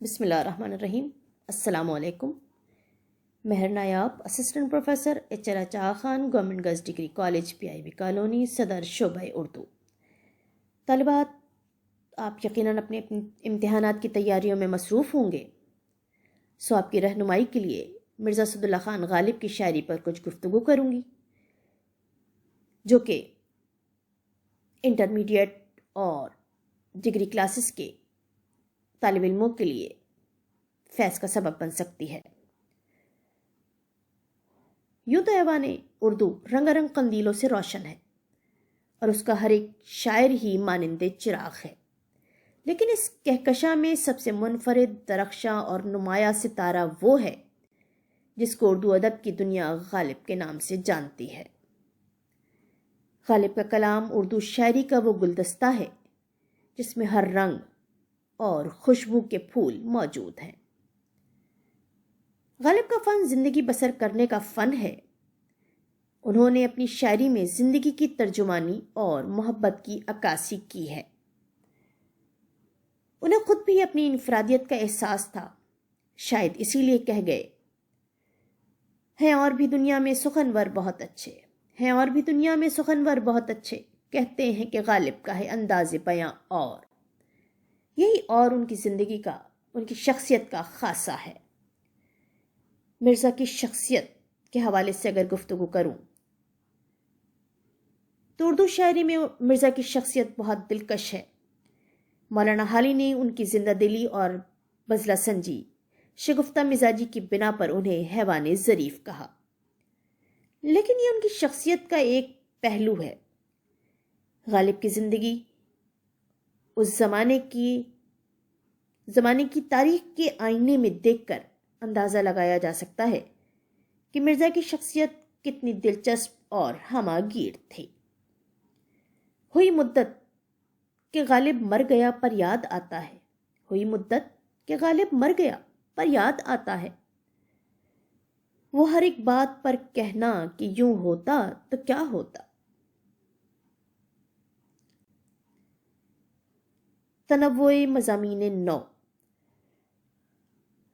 بسم اللہ الرحمن الرحیم۔ السلام علیکم۔ مہر نایاب، اسسٹنٹ پروفیسر چا Khan, government girls degree college PIB colony, صدر شعبہ اردو۔ طالبات، آپ یقیناً اپنے امتحانات کی تیاریوں میں مصروف ہوں گے، سو آپ کی رہنمائی کے لیے مرزا اسد اللہ خان غالب کی شاعری پر کچھ گفتگو کروں گی، جو کہ انٹرمیڈیٹ اور ڈگری کلاسز کے طالب علموں کے لیے فیض کا سبب بن سکتی ہے۔ یوں تو ایوان اردو رنگ رنگ قندیلوں سے روشن ہے اور اس کا ہر ایک شاعر ہی مانند چراغ ہے، لیکن اس کہکشاں میں سب سے منفرد، درخشاں اور نمایاں ستارہ وہ ہے جس کو اردو ادب کی دنیا غالب کے نام سے جانتی ہے۔ غالب کا کلام اردو شاعری کا وہ گلدستہ ہے جس میں ہر رنگ اور خوشبو کے پھول موجود ہیں۔ غالب کا فن زندگی بسر کرنے کا فن ہے۔ انہوں نے اپنی شاعری میں زندگی کی ترجمانی اور محبت کی عکاسی کی ہے۔ انہیں خود بھی اپنی انفرادیت کا احساس تھا، شاید اسی لیے کہہ گئے ہیں اور بھی دنیا میں سخنور بہت اچھے، ہیں اور بھی دنیا میں سخنور بہت اچھے، کہتے ہیں کہ غالب کا ہے انداز بیاں اور یہی اور ان کی زندگی کا، ان کی شخصیت کا خاصہ ہے۔ مرزا کی شخصیت کے حوالے سے اگر گفتگو کروں تو اردو شاعری میں مرزا کی شخصیت بہت دلکش ہے۔ مولانا حالی نے ان کی زندہ دلی اور بزلہ سنجی، شگفتہ مزاجی کی بنا پر انہیں حیوان ظریف کہا، لیکن یہ ان کی شخصیت کا ایک پہلو ہے۔ غالب کی زندگی اس زمانے کی تاریخ کے آئینے میں دیکھ کر اندازہ لگایا جا سکتا ہے کہ مرزا کی شخصیت کتنی دلچسپ اور ہمہ گیر تھی۔ ہوئی مدت کہ غالب مر گیا پر یاد آتا ہے، ہوئی مدت کہ غالب مر گیا پر یاد آتا ہے، وہ ہر ایک بات پر کہنا کہ یوں ہوتا تو کیا ہوتا۔ تنوع مضامین نو۔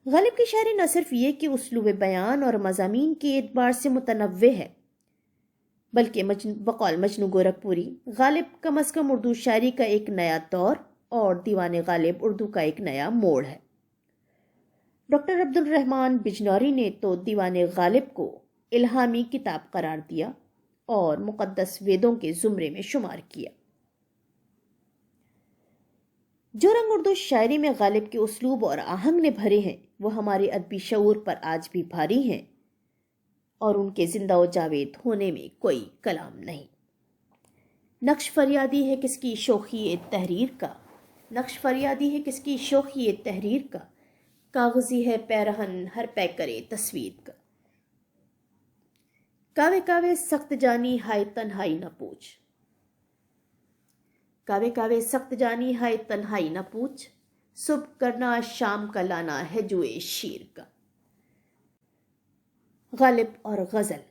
غالب کی شاعری نہ صرف یہ کہ اسلوب بیان اور مضامین کے اعتبار سے متنوع ہے، بلکہ بقول مجنوں گورکھپوری، غالب کم از کم اردو شاعری کا ایک نیا دور اور دیوان غالب اردو کا ایک نیا موڑ ہے۔ ڈاکٹر عبد الرحمن بجنوری نے تو دیوان غالب کو الہامی کتاب قرار دیا اور مقدس ویدوں کے زمرے میں شمار کیا۔ جو رنگ اردو شاعری میں غالب کے اسلوب اور آہنگ نے بھرے ہیں وہ ہمارے ادبی شعور پر آج بھی بھاری ہیں، اور ان کے زندہ و جاوید ہونے میں کوئی کلام نہیں۔ نقش فریادی ہے کس کی شوخی تحریر کا، نقش فریادی ہے کس کی شوخی تحریر کا، کاغذی ہے پیرہن ہر پے کرے تصویر کا، کاوے کاوے سخت جانی ہائے تنہائی نہ پوچھ، کاوے کاوے سخت جانی ہائے تنہائی نہ پوچھ، صبح کرنا شام کا لانا ہے جوئے شیر کا۔ غالب اور غزل۔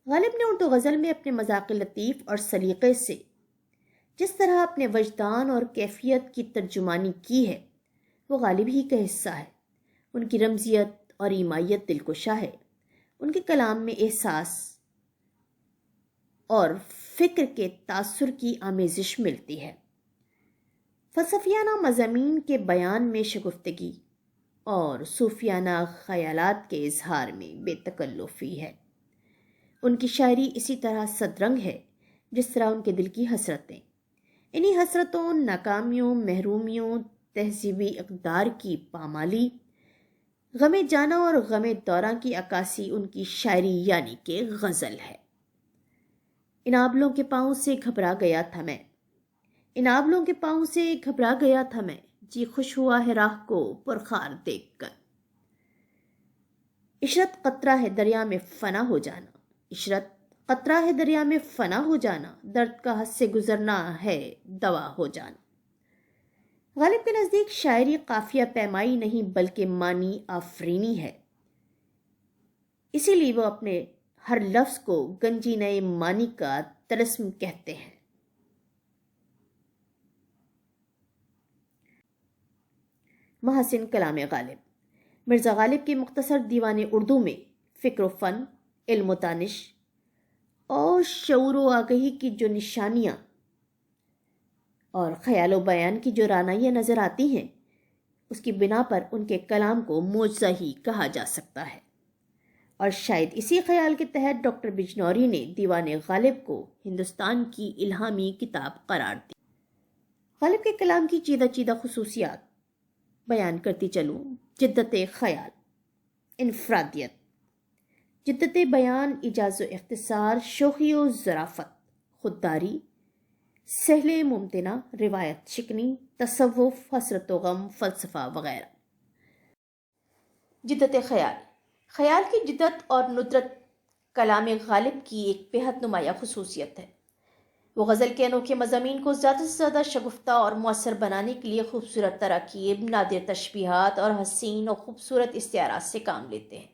غالب نے اردو غزل میں اپنے مذاق لطیف اور سلیقے سے جس طرح اپنے وجدان اور کیفیت کی ترجمانی کی ہے وہ غالب ہی کا حصہ ہے۔ ان کی رمزیت اور ایمائیت دلکشا ہے۔ ان کے کلام میں احساس اور فکر کے تاثر کی آمیزش ملتی ہے۔ فلسفیانہ مضامین کے بیان میں شگفتگی اور صوفیانہ خیالات کے اظہار میں بے تکلفی ہے۔ ان کی شاعری اسی طرح صدرنگ ہے جس طرح ان کے دل کی حسرتیں۔ انہی حسرتوں، ناکامیوں، محرومیوں، تہذیبی اقدار کی پامالی، غم جانا اور غم دوراں کی عکاسی ان کی شاعری یعنی کہ غزل ہے۔ ان آبلوں کے پاؤں سے گھبرا گیا تھا میں، ان آبلوں کے پاؤں سے گھبرا گیا تھا میں، جی خوش ہوا ہے راہ کو پرخار دیکھ کر۔ عشرت قطرہ ہے دریا میں فنا ہو جانا، عشرت قطرہ ہے دریا میں فنا ہو جانا، درد کا حد سے گزرنا ہے دوا ہو جانا۔ غالب کے نزدیک شاعری قافیہ پیمائی نہیں بلکہ معنی آفرینی ہے، اسی لیے وہ اپنے ہر لفظ کو گنجی نئے معنی کا طلسم کہتے ہیں۔ محاسن کلام غالب۔ مرزا غالب کے مختصر دیوان اردو میں فکر و فن، علم و دانش اور شعور و آگہی کی جو نشانیاں اور خیال و بیان کی جو رعنائیاں نظر آتی ہیں، اس کی بنا پر ان کے کلام کو معجزہ ہی کہا جا سکتا ہے، اور شاید اسی خیال کے تحت ڈاکٹر بجنوری نے دیوان غالب کو ہندوستان کی الہامی کتاب قرار دی۔ غالب کے کلام کی چیدہ چیدہ خصوصیات بیان کرتی چلوں: جدت خیال، انفرادیت، جدت بیان، ایجاز و اختصار، شوخی و ظرافت، خودداری، سہل ممتنع، روایت شکنی، تصوف، حسرت و غم، فلسفہ وغیرہ۔ جدت خیال، خیال کی جدت اور ندرت کلام غالب کی ایک بےحد نمایاں خصوصیت ہے۔ وہ غزل کے انوکھے مضامین کو زیادہ سے زیادہ شگفتہ اور مؤثر بنانے کے لیے خوبصورت تراکیب، نادر تشبیہات اور حسین اور خوبصورت استعارات سے کام لیتے ہیں۔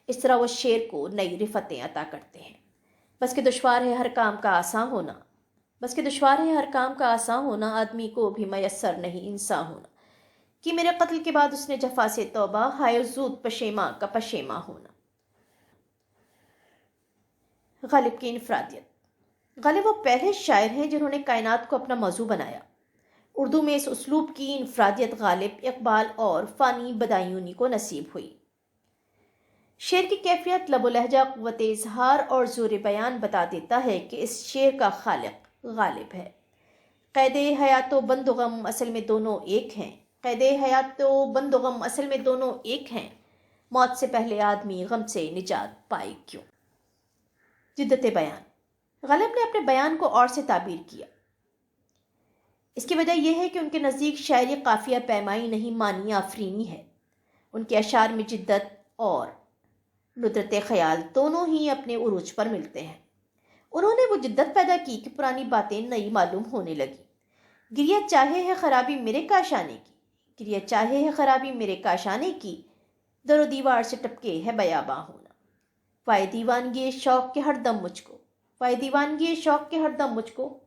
اس طرح وہ شعر کو نئی رفتیں عطا کرتے ہیں۔ بس کہ دشوار ہے ہر کام کا آساں ہونا، آدمی کو بھی میسر نہیں انسان ہونا، کہ میرے قتل کے بعد اس نے جفا سے توبہ، ہائے زود پشیماں کا پشیماں ہونا۔ غالب کی انفرادیت، غالب وہ پہلے شاعر ہیں جنہوں نے کائنات کو اپنا موضوع بنایا۔ اردو میں اس اسلوب کی انفرادیت غالب، اقبال اور فانی بدایونی کو نصیب ہوئی۔ شعر کی کیفیت، لب و لہجہ، قوت اظہار اور زور بیان بتا دیتا ہے کہ اس شعر کا خالق غالب ہے۔ قید حیات و بند و غم اصل میں دونوں ایک ہیں، موت سے پہلے آدمی غم سے نجات پائے کیوں۔ جدت بیان، غالب نے اپنے بیان کو اور سے تعبیر کیا۔ اس کی وجہ یہ ہے کہ ان کے نزدیک شاعری قافیہ پیمائی نہیں، معنی آفرینی ہے۔ ان کے اشعار میں جدت اور ندرت خیال دونوں ہی اپنے عروج پر ملتے ہیں۔ انہوں نے وہ جدت پیدا کی کہ پرانی باتیں نئی معلوم ہونے لگی۔ گریہ چاہے ہے خرابی میرے کاشانے کی، در و دیوار سے ٹپکے ہے بیاباں ہونا۔ وائے دیوانگی شوق کے ہر دم مجھ کو،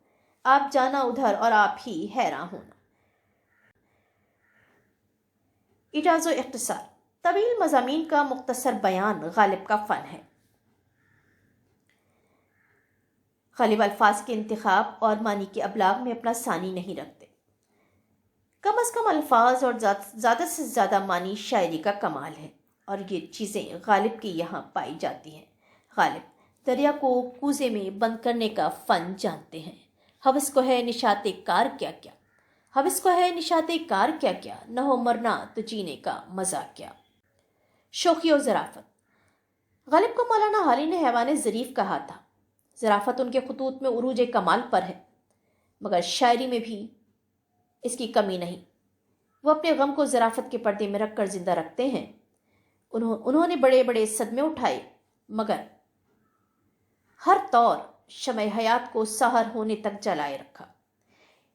آپ جانا ادھر اور آپ ہی حیراں ہونا۔ ایجاز و اختصار، طویل مضامین کا مختصر بیان غالب کا فن ہے۔ غالب الفاظ کے انتخاب اور معنی کے ابلاغ میں اپنا ثانی نہیں رکھتے۔ کم از کم الفاظ اور زیادہ سے زیادہ معنی شاعری کا کمال ہے، اور یہ چیزیں غالب کے یہاں پائی جاتی ہیں۔ غالب دریا کو کوزے میں بند کرنے کا فن جانتے ہیں۔ ہوس کو ہے نشاط کار کیا نہ ہو مرنا تو جینے کا مزہ کیا۔ شوخی و ظرافت، غالب کو مولانا حالی نے حیوان ظریف کہا تھا۔ ظرافت ان کے خطوط میں عروج کمال پر ہے، مگر شاعری میں بھی اس کی کمی نہیں۔ وہ اپنے غم کو ظرافت کے پردے میں رکھ کر زندہ رکھتے ہیں۔ انہوں نے بڑے بڑے صدمے اٹھائے، مگر ہر طور شمع حیات کو سحر ہونے تک جلائے رکھا۔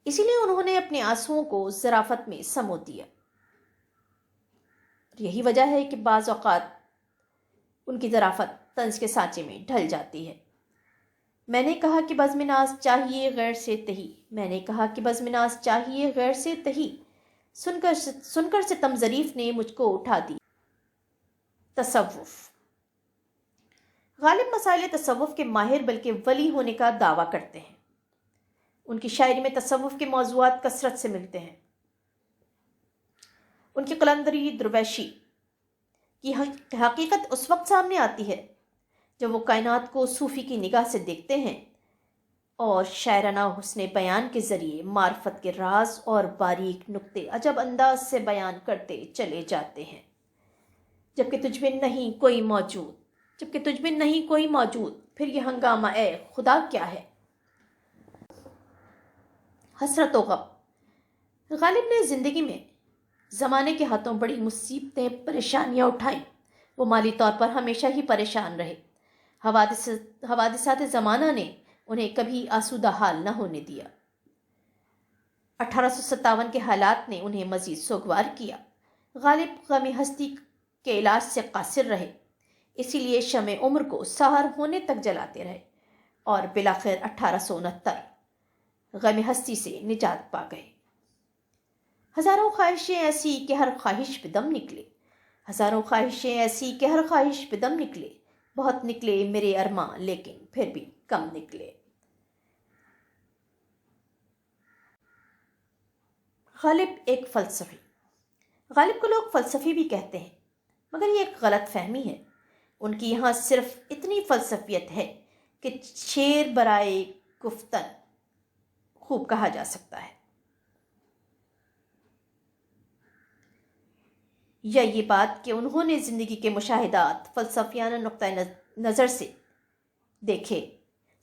اسی لیے انہوں نے اپنے آنسوؤں کو ظرافت میں سمو دیا۔ یہی وجہ ہے کہ بعض اوقات ان کی ظرافت طنز کے سانچے میں ڈھل جاتی ہے۔ میں نے کہا کہ بزم ناز چاہیے غیر سے تہی، سن کر ستم ظریف نے مجھ کو اٹھا دی۔ تصوف، غالب مسائل تصوف کے ماہر بلکہ ولی ہونے کا دعویٰ کرتے ہیں۔ ان کی شاعری میں تصوف کے موضوعات کثرت سے ملتے ہیں۔ ان کی قلندری درویشی کی حقیقت اس وقت سامنے آتی ہے جب وہ کائنات کو صوفی کی نگاہ سے دیکھتے ہیں اور شاعرانہ حسن بیان کے ذریعے معرفت کے راز اور باریک نقطے عجب انداز سے بیان کرتے چلے جاتے ہیں۔ جبکہ تجھ میں نہیں کوئی موجود، پھر یہ ہنگامہ اے خدا کیا ہے۔ حسرت و غم، غالب نے زندگی میں زمانے کے ہاتھوں بڑی مصیبتیں، پریشانیاں اٹھائیں۔ وہ مالی طور پر ہمیشہ ہی پریشان رہے۔ حوادثات زمانہ نے انہیں کبھی آسودہ حال نہ ہونے دیا۔ 1857 کے حالات نے انہیں مزید سوگوار کیا۔ غالب غم ہستی کے علاج سے قاصر رہے، اسی لیے شمع عمر کو سحر ہونے تک جلاتے رہے، اور بالآخر 1869 غم ہستی سے نجات پا گئے۔ ہزاروں خواہشیں ایسی کہ ہر خواہش پہ دم نکلے، ہزاروں خواہشیں ایسی کہ ہر خواہش پہ دم نکلے، بہت نکلے میرے ارماں لیکن پھر بھی کم نکلے۔ غالب ایک فلسفی، غالب کو لوگ فلسفی بھی کہتے ہیں، مگر یہ ایک غلط فہمی ہے۔ ان کی یہاں صرف اتنی فلسفیت ہے کہ شعر برائے گفتن خوب کہا جا سکتا ہے، یا یہ بات کہ انہوں نے زندگی کے مشاہدات فلسفیانہ نقطۂ نظر سے دیکھے،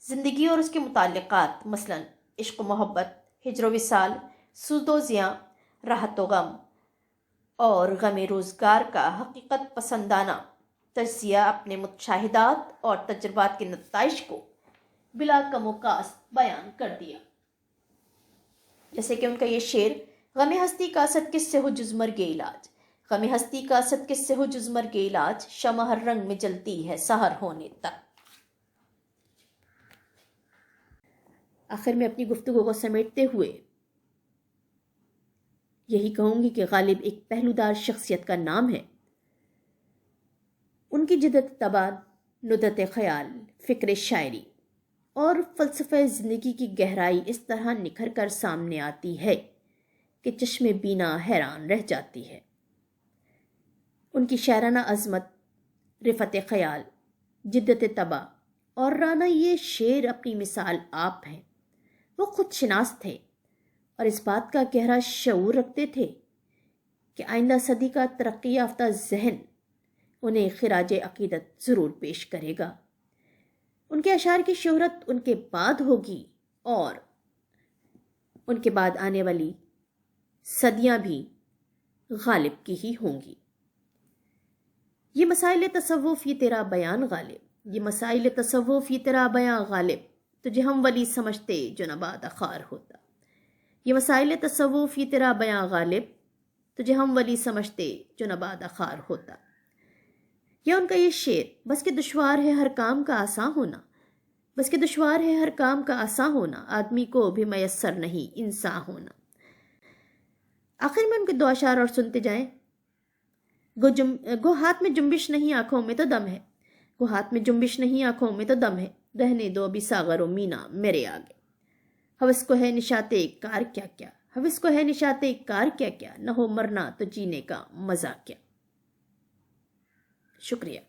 زندگی اور اس کے متعلقات، مثلاً عشق و محبت، ہجر و وصال، سود و زیاں، راحت و غم اور غم روزگار کا حقیقت پسندانہ تجزیہ اپنے مشاہدات اور تجربات کے نتائج کو بلا کم و کاست بیان کر دیا۔ جیسے کہ ان کا یہ شعر، غم ہستی کا اسد کس سے ہو جز مرگ علاج، غم ہستی کا اسد کس سے ہو جز مرگ علاج، شمع ہر رنگ میں جلتی ہے سحر ہونے تک۔ آخر میں اپنی گفتگو کو سمیٹتے ہوئے یہی کہوں گی کہ غالب ایک پہلودار شخصیت کا نام ہے۔ ان کی جدت طبع، ندرت خیال، فکر شاعری اور فلسفہ زندگی کی گہرائی اس طرح نکھر کر سامنے آتی ہے کہ چشم بینا حیران رہ جاتی ہے۔ ان کی شاعرانہ عظمت، رفت خیال، جدت طبع اور رانہ یہ شعر اپنی مثال آپ ہیں۔ وہ خود شناس تھے اور اس بات کا گہرا شعور رکھتے تھے کہ آئندہ صدی کا ترقی یافتہ ذہن انہیں خراج عقیدت ضرور پیش کرے گا۔ ان کے اشعار کی شہرت ان کے بعد ہوگی اور ان کے بعد آنے والی صدیاں بھی غالب کی ہی ہوں گی۔ یہ مسائل تصوف یہ تیرا بیان غالب، یہ مسائل تصوف یہ تیرا بیان غالب، تجھے ہم ولی سمجھتے جو نبات خار ہوتا۔ یہ مسائل تصوف یہ تیرا بیان غالب، تجھے ہم ولی سمجھتے جو نبات خار ہوتا۔ یا ان کا یہ شعر، بس کہ دشوار ہے ہر کام کا آساں ہونا، بس کہ دشوار ہے ہر کام کا آساں ہونا، آدمی کو بھی میسر نہیں انسان ہونا۔ آخر میں ان کے دو اشعار اور سنتے جائیں۔ گو ہاتھ میں جنبش نہیں آنکھوں میں تو دم ہے، گو ہاتھ میں جنبش نہیں آنکھوں میں تو دم ہے، رہنے دو ابھی ساغر و مینا میرے آگے۔ ہوس کو ہے نشاط کار کیا کیا، ہوس کو ہے نشاط کار کیا کیا، نہ ہو مرنا تو جینے کا مزہ کیا۔ شکریہ۔